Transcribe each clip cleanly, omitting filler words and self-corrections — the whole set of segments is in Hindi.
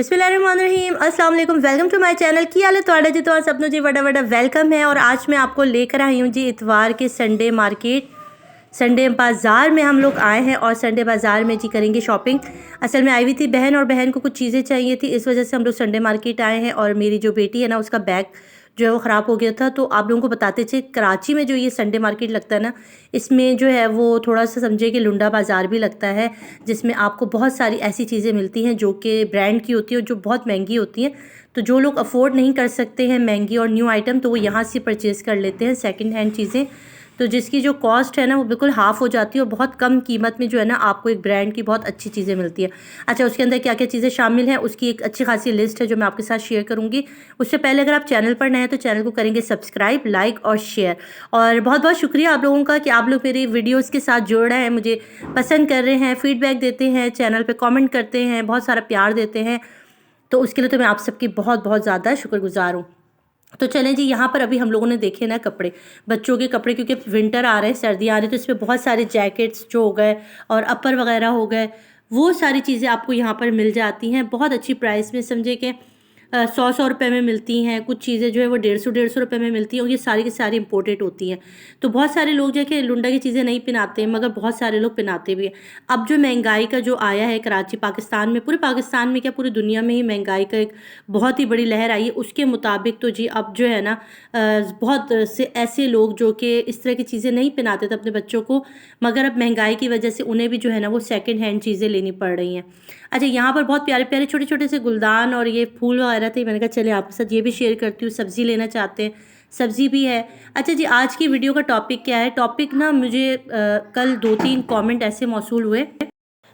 बिस्मिल्लाहिर्रहमानिर्रहीम, अस्सलाम वालेकुम। Welcome to my channel. की हाल है तुहाडा जी? तो सबनों जी बड़ा बड़ा वेलकम है। और आज मैं आपको लेकर आई हूँ जी इतवार के संडे मार्केट, संडे बाज़ार में हम लोग आए हैं और संडे बाज़ार में जी करेंगे शॉपिंग। असल में आई हुई थी बहन और बहन को कुछ चीज़ें चाहिए थी, इस वजह से हम लोग संडे मार्केट आए हैं। और मेरी जो बेटी है ना, उसका बैग जो है वो ख़राब हो गया था। तो आप लोगों को बताते थे कराची में जो ये संडे मार्केट लगता है ना, इसमें जो है वो थोड़ा सा समझे कि लुंडा बाज़ार भी लगता है, जिसमें आपको बहुत सारी ऐसी चीज़ें मिलती हैं जो कि ब्रांड की होती है और जो बहुत महंगी होती हैं। तो जो लोग अफोर्ड नहीं कर सकते हैं महंगी और न्यू आइटम, तो वो यहाँ से परचेज़ कर लेते हैं सेकंड हैंड चीज़ें। तो जिसकी जो कॉस्ट है ना वो बिल्कुल हाफ़ हो जाती है और बहुत कम कीमत में जो है ना आपको एक ब्रांड की बहुत अच्छी चीज़ें मिलती है। अच्छा, उसके अंदर क्या क्या चीज़ें शामिल हैं उसकी एक अच्छी खासी लिस्ट है जो मैं आपके साथ शेयर करूँगी। उससे पहले अगर आप चैनल पर नए हैं तो चैनल को करेंगे सब्सक्राइब, लाइक और शेयर। और बहुत बहुत शुक्रिया आप लोगों का कि आप लोग मेरी वीडियोज़ के साथ जुड़ रहे हैं, मुझे पसंद कर रहे हैं, फीडबैक देते हैं, चैनल पर कॉमेंट करते हैं, बहुत सारा प्यार देते हैं। तो उसके लिए तो मैं आप सबकी बहुत बहुत ज़्यादा शुक्रगुजार हूँ। तो चलें जी, यहाँ पर अभी हम लोगों ने देखे ना कपड़े, बच्चों के कपड़े, क्योंकि विंटर आ रहे हैं, सर्दियाँ आ रही हैं, तो इसमें बहुत सारे जैकेट्स जो हो गए और अपर वगैरह हो गए, वो सारी चीज़ें आपको यहाँ पर मिल जाती हैं बहुत अच्छी प्राइस में। समझे कि 100 रुपए में मिलती हैं, कुछ चीज़ें जो है वो 150 रुपए में मिलती हैं और ये सारी की सारी इम्पोर्टेड होती हैं। तो बहुत सारे लोग जो है कि लुंडा की चीज़ें नहीं पहनाते हैं, मगर बहुत सारे लोग पहनाते भी हैं। अब जो महंगाई का जो आया है कराची, पाकिस्तान में, पूरे पाकिस्तान में क्या पूरी दुनिया में ही महंगाई का एक बहुत ही बड़ी लहर आई है, उसके मुताबिक तो जी अब जो है ना बहुत से ऐसे लोग जो कि इस तरह की चीज़ें नहीं पहनाते थे अपने बच्चों को, मगर अब महंगाई की वजह से उन्हें भी जो है ना वो सेकंड हैंड चीज़ें लेनी पड़ रही हैं। अच्छा, यहाँ पर बहुत प्यारे प्यारे छोटे छोटे से गुलदान और ये फूल वगैरह थे, मैंने कहा चले आपके साथ ये भी शेयर करती हूँ। सब्ज़ी लेना चाहते हैं, सब्ज़ी भी है। अच्छा जी, आज की वीडियो का टॉपिक क्या है? टॉपिक ना मुझे कल 2-3 कमेंट ऐसे मौसूल हुए।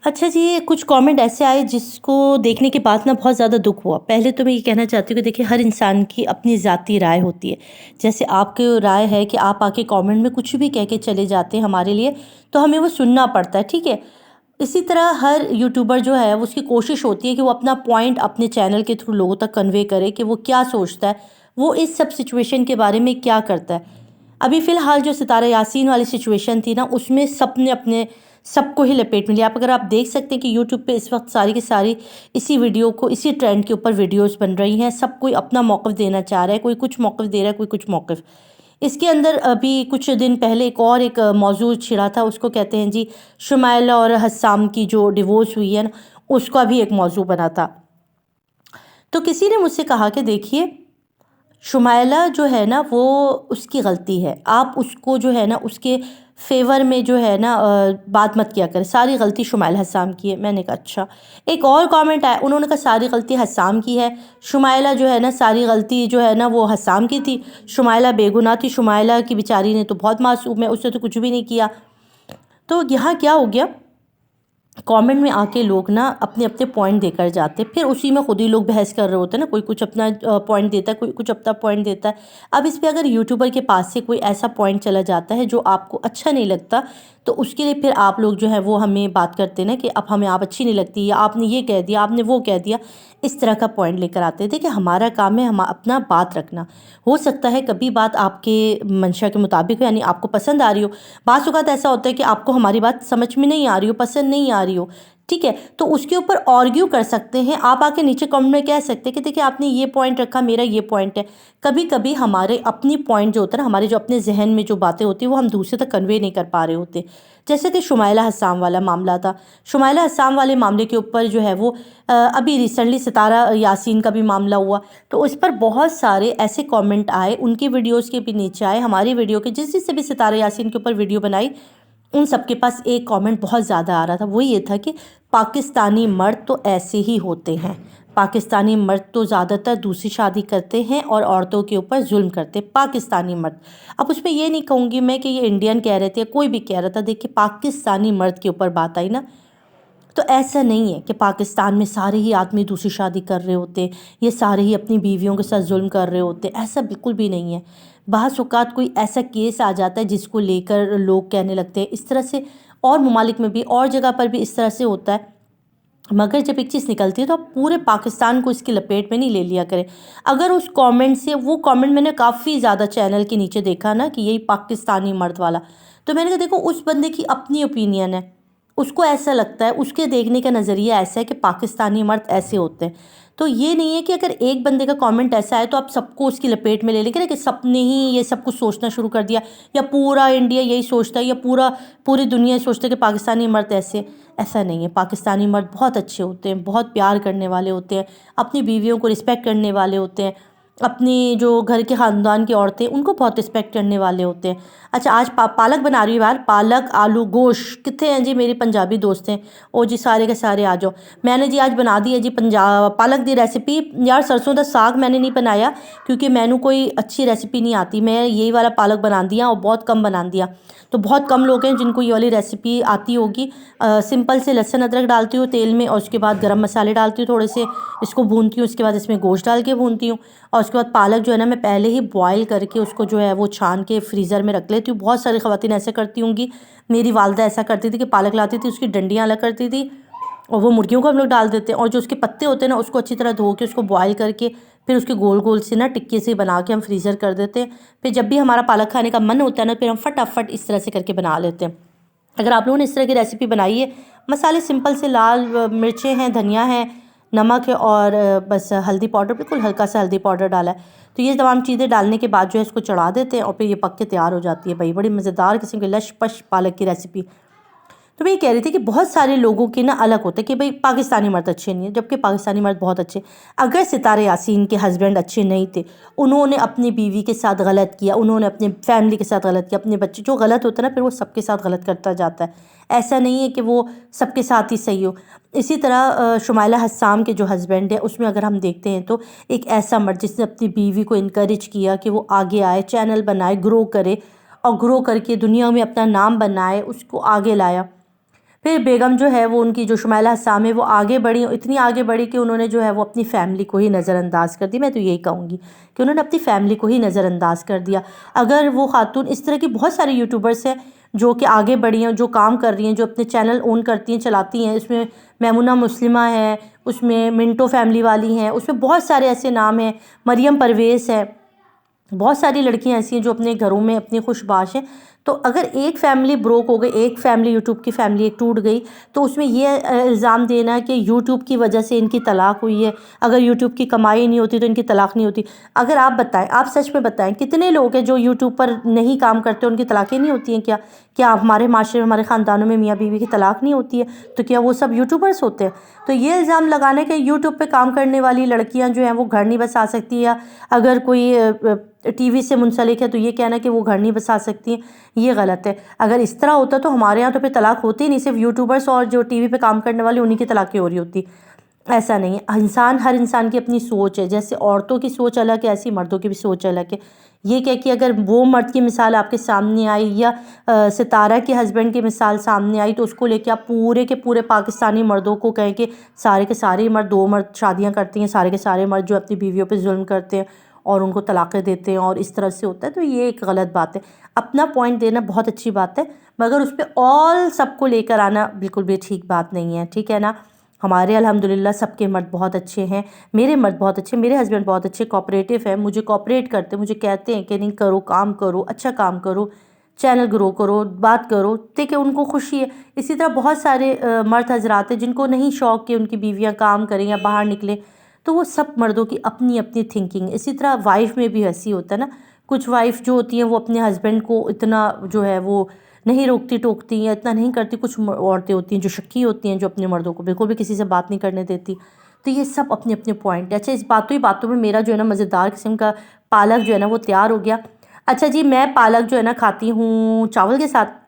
अच्छा जी, कुछ कमेंट ऐसे आए जिसको देखने के बाद ना बहुत ज़्यादा दुख हुआ। पहले तो मैं ये कहना चाहती हूँ कि देखिए, हर इंसान की अपनी ज़ाती राय होती है। जैसे आपकी राय है कि आप आके कमेंट में कुछ भी कह के चले जाते हैं हमारे लिए, तो हमें वो सुनना पड़ता है, ठीक है? इसी तरह हर यूट्यूबर जो है वो उसकी कोशिश होती है कि वो अपना पॉइंट अपने चैनल के थ्रू लोगों तक कन्वे करे कि वो क्या सोचता है, वो इस सब सिचुएशन के बारे में क्या करता है। अभी फ़िलहाल जो सितारा यासीन वाली सिचुएशन थी ना, उसमें सबने अपने सबको ही लपेट में लिया। आप अगर आप देख सकते हैं कि यूट्यूब पे इस वक्त सारी की सारी इसी वीडियो को, इसी ट्रेंड के ऊपर वीडियोस बन रही हैं। सब कोई अपना मौक़िफ़ देना चाह रहा है, कोई कुछ मौक़िफ़ दे रहा है, कोई कुछ मौक़िफ़। इसके अंदर अभी कुछ दिन पहले एक मौजू छिड़ा था, उसको कहते हैं जी शुमाइला और हस्साम की जो डिवोर्स हुई है ना, उसका भी एक मौजू बना था। तो किसी ने मुझसे कहा कि देखिए, शुमाइला जो है ना वो उसकी गलती है, आप उसको जो है ना उसके फेवर में जो है ना बात मत किया करें, सारी गलती शुमाइला हस्साम की है। मैंने कहा अच्छा। एक और कमेंट आया, उन्होंने कहा सारी गलती हस्साम की है, शुमाइला जो है ना सारी गलती जो है ना वो हस्साम की थी, शुमाइला बेगुनाह थी, शुमाइला की बेचारी ने तो बहुत मासूम है, उसने तो कुछ भी नहीं किया। तो यहाँ क्या हो गया, कमेंट में आके लोग ना अपने अपने पॉइंट देकर जाते, फिर उसी में खुद ही लोग बहस कर रहे होते हैं ना, कोई कुछ अपना पॉइंट देता है, कोई कुछ अपना पॉइंट देता है। अब इस पे अगर यूट्यूबर के पास से कोई ऐसा पॉइंट चला जाता है जो आपको अच्छा नहीं लगता, तो उसके लिए फिर आप लोग जो है वो हमें बात करते ना कि अब हमें आप अच्छी नहीं लगती, या आपने ये कह दिया, आपने वो कह दिया, इस तरह का पॉइंट लेकर आते हैं। देखिए, हमारा काम है हम अपना बात रखना। हो सकता है कभी बात आपके मंशा के मुताबिक हो, यानी आपको पसंद आ रही हो। बाज़ औक़ात ऐसा होता है कि आपको हमारी बात समझ में नहीं आ रही हो, पसंद नहीं आ रही हो, ठीक है? तो उसके ऊपर आर्ग्यू कर सकते हैं। आप आके नीचे कमेंट में कह सकते हैं कि देखिए, आपने ये पॉइंट रखा, मेरा ये पॉइंट है। कभी कभी हमारे अपनी पॉइंट जो होता है ना, हमारे जो अपने जहन में जो बातें होती हैं वो हम दूसरे तक कन्वे नहीं कर पा रहे होते। जैसे कि शुमाइला हस्साम वाला मामला था। शुमाइला हस्साम वाले मामले के ऊपर जो है वो अभी रिसेंटली सितारा यासीन का भी मामला हुआ, तो उस पर बहुत सारे ऐसे कमेंट आए, उनकी वीडियोस के भी नीचे आए, हमारी वीडियो के जिससे भी सितारा यासीन के ऊपर वीडियो बनाई, उन सब के पास एक कमेंट बहुत ज़्यादा आ रहा था। वो ये था कि पाकिस्तानी मर्द तो ऐसे ही होते हैं, पाकिस्तानी मर्द तो ज़्यादातर दूसरी शादी करते हैं और औरतों के ऊपर जुल्म करते हैं, पाकिस्तानी मर्द। अब उसमें ये नहीं कहूँगी मैं कि ये इंडियन कह रहे थे, कोई भी कह रहा था। देखिए, पाकिस्तानी मर्द के ऊपर बात आई ना, तो ऐसा नहीं है कि पाकिस्तान में सारे ही आदमी दूसरी शादी कर रहे होते, ये सारे ही अपनी बीवियों के साथ जुल्म कर रहे होते, ऐसा बिल्कुल भी नहीं है। बाज़ औक़ात कोई ऐसा केस आ जाता है जिसको लेकर लोग कहने लगते हैं इस तरह से, और ममालिक में भी और जगह पर भी इस तरह से होता है। मगर जब एक चीज़ निकलती है तो आप पूरे पाकिस्तान को इसकी लपेट में नहीं ले लिया करें। अगर उस कमेंट से, वो कमेंट मैंने काफ़ी ज़्यादा चैनल के नीचे देखा ना कि यही पाकिस्तानी मर्द वाला, तो मैंने कहा देखो, उस बंदे की अपनी ओपिनियन है, उसको ऐसा लगता है, उसके देखने का नज़रिया ऐसा है कि पाकिस्तानी मर्द ऐसे होते हैं। तो ये नहीं है कि अगर एक बंदे का कमेंट ऐसा है तो आप सबको उसकी लपेट में ले लेंगे ना कि सबने ही ये सब कुछ सोचना शुरू कर दिया, या पूरा इंडिया यही सोचता है, या पूरी दुनिया सोचता है कि पाकिस्तानी मर्द ऐसे। ऐसा नहीं है। पाकिस्तानी मर्द बहुत अच्छे होते हैं, बहुत प्यार करने वाले होते हैं, अपनी बीवियों को रिस्पेक्ट करने वाले होते हैं, अपनी जो घर के ख़ानदान की औरतें उनको बहुत रिस्पेक्ट करने वाले होते हैं। अच्छा, आज पालक बना रही हूँ यार, पालक आलू गोश्त। कितने हैं जी मेरी पंजाबी दोस्त हैं? ओ जी सारे के सारे आ जाओ। मैंने जी आज बना दी है जी पालक दी रेसिपी। यार सरसों का साग मैंने नहीं बनाया क्योंकि मैनू कोई अच्छी रेसिपी नहीं आती, मैं यही वाला पालक बना दिया और बहुत कम बना दिया। तो बहुत कम लोग हैं जिनको ये वाली रेसिपी आती होगी। सिंपल से लहसुन अदरक डालती हूँ तेल में, और उसके बाद गरम मसाले डालती हूँ थोड़े से, इसको भूनती हूँ, उसके बाद इसमें गोश्त डाल के भूनती हूँ। और उसके बाद पालक जो है ना, मैं पहले ही बॉयल करके उसको जो है वो छान के फ्रीज़र में रख लेती हूँ। बहुत सारी ख़वातीन ऐसे करती होंगी, मेरी वालदा ऐसा करती थी कि पालक लाती थी, उसकी डंडियाँ अलग करती थी और वो मुर्गियों को हम लोग डाल देते हैं, और जो उसके पत्ते होते हैं ना उसको अच्छी तरह धो के उसको बॉयल करके फिर उसके गोल गोल से ना टिक्के से बना के हम फ्रीज़र कर देते हैं। फिर जब भी हमारा पालक खाने का मन होता है ना, फिर हम फटाफट इस तरह से करके बना लेते हैं। अगर आप लोगों ने इस तरह की रेसिपी बनाई है, मसाले सिंपल से लाल मिर्चें हैं, धनिया है, नमक है और बस हल्दी पाउडर, बिल्कुल हल्का सा हल्दी पाउडर डाला है। तो ये तमाम चीज़ें डालने के बाद जो है इसको चढ़ा देते हैं और फिर ये पक के तैयार हो जाती है भाई। बड़ी मज़ेदार किस्म की लश पश पालक की रेसिपी। तो मैं ये कह रही थी कि बहुत सारे लोगों के ना अलग होते हैं कि भाई पाकिस्तानी मर्द अच्छे नहीं है, जबकि पाकिस्तानी मर्द बहुत अच्छे। अगर सितारे यासीन के हस्बैंड अच्छे नहीं थे, उन्होंने अपनी बीवी के साथ गलत किया, उन्होंने अपने फैमिली के साथ गलत किया, अपने बच्चे, जो गलत होता है ना फिर वो सबके साथ गलत करता जाता है। ऐसा नहीं है कि वो सबके साथ ही सही हो। इसी तरह शुमाइला हस्साम के जो हस्बैंड है उसमें अगर हम देखते हैं तो एक ऐसा मर्द जिसने अपनी बीवी को इनकरेज किया कि वो आगे आए, चैनल बनाए, ग्रो करे और ग्रो करके दुनिया में अपना नाम बनाए, उसको आगे लाया। फिर बेगम जो है वो उनकी जो शुमाइला हस्साम है वो आगे बढ़ी, इतनी आगे बढ़ी कि उन्होंने जो है वो अपनी फ़ैमिली को ही नज़रअंदाज कर दी। मैं तो यही कहूँगी कि उन्होंने अपनी फ़ैमिली को ही नज़रअंदाज कर दिया। अगर वो खातून, इस तरह की बहुत सारी यूट्यूबर्स हैं जो कि आगे बढ़ी हैं, जो काम कर रही हैं, जो अपने चैनल ओन करती हैं, चलाती हैं। इसमें मैमुना मुस्लिमा है, उसमें मिंटो फैमिली वाली हैं, उसमें बहुत सारे ऐसे नाम हैं, मरियम परवेज़ है, बहुत सारी लड़कियां ऐसी हैं जो अपने घरों में अपनी खुशबाश हैं। तो अगर एक फ़ैमिली ब्रोक हो गई, एक फ़ैमिली यूट्यूब की फ़ैमिली एक टूट गई, तो उसमें ये इल्ज़ाम देना कि यूट्यूब की वजह से इनकी तलाक हुई है, अगर यूट्यूब की कमाई नहीं होती तो इनकी तलाक नहीं होती। अगर आप बताएं, आप सच में बताएं, कितने लोग हैं जो यूट्यूब पर नहीं काम करते, उनकी तलाक़ें नहीं होती हैं? क्या क्या हमारे माशरे में, हमारे ख़ानदानों में मियाँ बीवी की तलाक नहीं होती है? तो क्या वो सब यूट्यूबर्स होते हैं? तो ये इल्ज़ाम लगाने के यूट्यूब पे काम करने वाली लड़कियां जो हैं वो घर नहीं बसा सकती, या अगर कोई टीवी से मुंसलिक है तो ये कहना कि वो घर नहीं बसा सकती हैं, ये गलत है। अगर इस तरह होता तो हमारे यहाँ तो फिर तलाक होती ही नहीं, सिर्फ यूट्यूबर्स और जो टीवी पे काम करने वाले उन्हीं की तलाक़ें हो रही होती। ऐसा नहीं है। हर इंसान की अपनी सोच है, जैसे औरतों की सोच अलग है, ऐसी मर्दों की भी सोच अलग है। ये क्या कि अगर वो मर्द की मिसाल आपके सामने आई, या सितारा के हस्बैंड की मिसाल सामने आई, तो उसको लेके आप पूरे के पूरे पाकिस्तानी मर्दों को कहें कि सारे के सारे मर्द, 2 मर्द शादियाँ करती हैं, सारे के सारे मर्द जो अपनी बीवियों पर जुल्म करते हैं और उनको तलाक़ें देते हैं और इस तरह से होता है, तो ये एक गलत बात है। अपना पॉइंट देना बहुत अच्छी बात है, मगर उस पर ऑल सबको लेकर आना बिल्कुल भी ठीक बात नहीं है, ठीक है ना। हमारे अल्हम्दुलिल्लाह सबके मर्द बहुत अच्छे हैं, मेरे मर्द बहुत अच्छे, मेरे हस्बैंड बहुत अच्छे कोऑपरेटिव हैं, मुझे कोऑपरेट करते हैं, मुझे कहते हैं कि नहीं करो, काम करो, अच्छा काम करो, चैनल ग्रो करो, बात करो, ठीक है, उनको खुशी है। इसी तरह बहुत सारे मर्द हजरात हैं जिनको नहीं शौक़ कि उनकी बीवियाँ काम करें या बाहर निकलें, तो वो सब मर्दों की अपनी अपनी थिंकिंग है। इसी तरह वाइफ़ में भी ऐसी होता है ना, कुछ वाइफ़ जो होती हैं वो अपने हस्बैंड को इतना जो है वो नहीं रोकती टोकती या इतना नहीं करती। कुछ औरतें होती हैं जो शक्की होती हैं, जो अपने मर्दों को बिल्कुल भी किसी से बात नहीं करने देती। तो ये सब अपने अपने पॉइंट है। अच्छा, इस बातों ही बातों में मेरा जो है ना मज़ेदार किस्म का पालक जो है ना वो तैयार हो गया। अच्छा जी, मैं पालक जो है ना खाती हूँ चावल के साथ।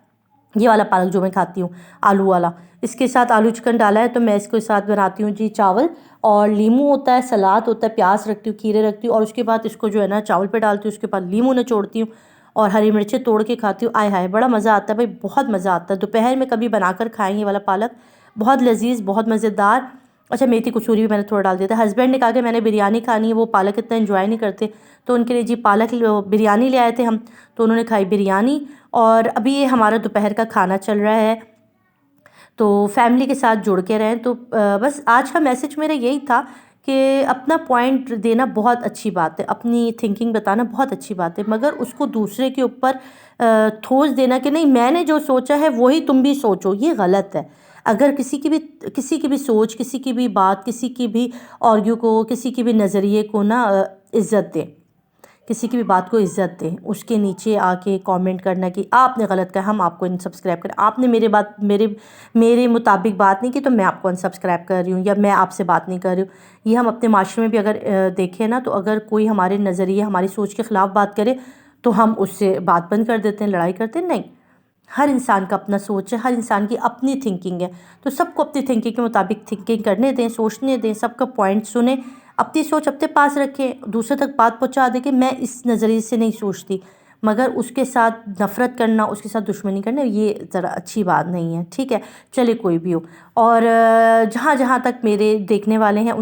ये वाला पालक जो मैं खाती हूँ, आलू वाला, इसके साथ आलू चिकन डाला है तो मैं इसके साथ बनाती हूँ जी चावल, और लीमू होता है, सलाद होता है, प्याज रखती हूँ, खीरे रखती हूँ, और उसके बाद इसको जो है ना चावल पे डालती हूँ, उसके बाद लीमू निचोड़ती हूँ और हरी मिर्चें तोड़ के खाती हूँ। आय हाय, बड़ा मज़ा आता है भाई, बहुत मज़ा आता है। दोपहर में कभी बनाकर खाएँ ये वाला पालक, बहुत लजीज, बहुत मज़ेदार। अच्छा, मेथी कसूरी भी मैंने थोड़ा डाल दिया था। हस्बैंड ने कहा कि मैंने बिरयानी खानी है, वो पालक इतना एंजॉय नहीं करते, तो उनके लिए जी पालक बिरयानी ले आए थे हम, तो उन्होंने खाई बिरयानी। और अभी ये हमारा दोपहर का खाना चल रहा है, तो फैमिली के साथ जुड़ के रहें। तो बस आज का मैसेज मेरा यही था कि अपना पॉइंट देना बहुत अच्छी बात है, अपनी थिंकिंग बताना बहुत अच्छी बात है, मगर उसको दूसरे के ऊपर ठोस देना कि नहीं मैंने जो सोचा है वही तुम भी सोचो, ये गलत है। अगर किसी की भी सोच, किसी की भी बात, किसी की भी आर्ग्यू को, किसी की भी नज़रिए को ना इज़्ज़त दें, किसी की भी बात को इज़्ज़त दें, उसके नीचे आके कमेंट करना कि आपने गलत कहा, हम आपको अनसब्सक्राइब करें, आपने मेरे मुताबिक बात नहीं की तो मैं आपको अनसब्सक्राइब कर रही हूँ या मैं आपसे बात नहीं कर रही हूँ। ये हम अपने माशरे में भी अगर देखें ना, तो अगर कोई हमारे नज़रिए, हमारी सोच के ख़िलाफ़ बात करे तो हम उससे बात बंद कर देते हैं, लड़ाई करते हैं। नहीं, हर इंसान का अपना सोच है, हर इंसान की अपनी थिंकिंग है, तो सबको अपनी थिंकिंग के मुताबिक थिंकिंग करने दें, सोचने दें, सबका पॉइंट सुने, अपनी सोच अपने पास रखें, दूसरे तक बात पहुंचा दें कि मैं इस नज़रिए से नहीं सोचती, मगर उसके साथ नफ़रत करना, उसके साथ दुश्मनी करना, ये ज़रा अच्छी बात नहीं है। ठीक है, चले कोई भी हो। और जहाँ जहाँ तक मेरे देखने वाले हैं